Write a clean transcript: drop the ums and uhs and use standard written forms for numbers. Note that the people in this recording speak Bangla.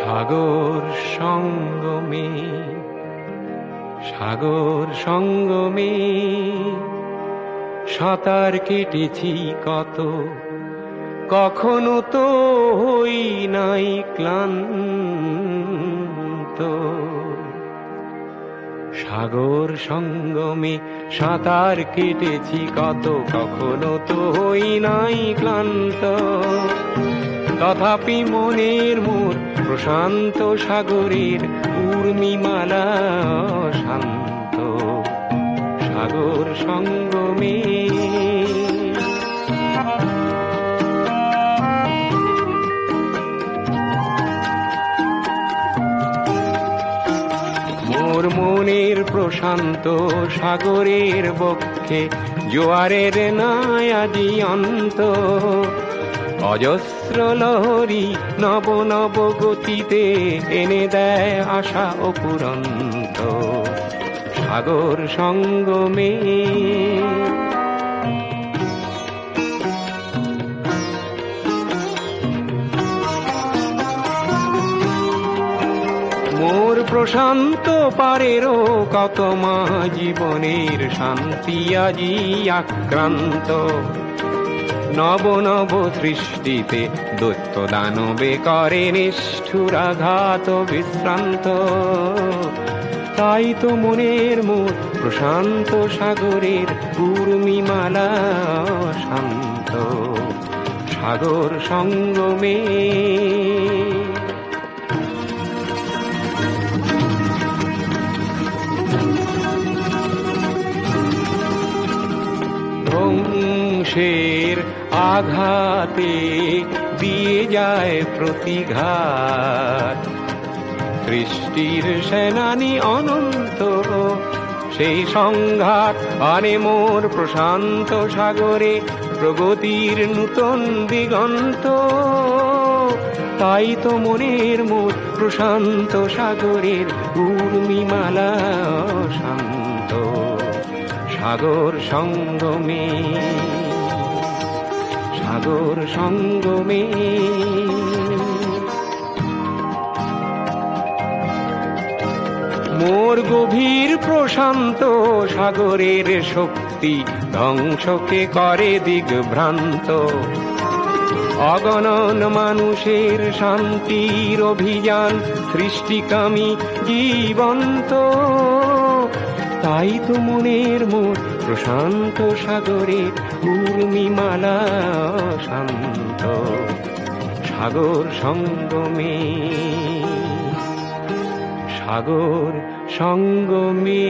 সাগর সঙ্গমে, সাগর সঙ্গমে সাঁতার কেটেছি কত, কখনো তো হই নাই ক্লান্ত। সাগর সঙ্গমে সাঁতার কেটেছি কত, কখনো তো হই নাই ক্লান্ত। তথাপি মনের মোর প্রশান্ত সাগরের উর্মিমালা শান্ত। সাগর সঙ্গমে মোর মনের প্রশান্ত সাগরের বক্ষে জোয়ারের নাই আদি অন্ত। অজস্র লহরী নব নব গতিতে এনে দেয় আশা অপুরন্ত। সাগর সঙ্গমে মোর প্রশান্ত পারেরও কত মা জীবনের শান্তি আজি আক্রান্ত। নব নব সৃষ্টিতে দৈত্য দানবে করে নিষ্ঠুরাঘাত বিশ্রান্ত। তাই তো মনের মোর প্রশান্ত সাগরের উর্মিমালা শান্ত। সাগর সঙ্গমে ধ্বংসের আঘাতে দিয়ে যায় প্রতিঘাত। সৃষ্টির সেনানি অনন্ত সেই সংঘাত আনে মোর প্রশান্ত সাগরে প্রগতির নূতন দিগন্ত। তাই তো মনের মোর প্রশান্ত সাগরের উর্মিমালা শান্ত। সাগর সঙ্গমে, সাগর সঙ্গমে মোর গভীর প্রশান্ত সাগরের শক্তি ধ্বংসকে করে দিগ্ভ্রান্ত। অগণন মানুষের শান্তির অভিযান সৃষ্টিকামী জীবন্ত। তাই তো মনের মোর প্রশান্ত সাগরের উর্মিমালা শান্ত। সাগর সঙ্গমে, সাগর সঙ্গমে।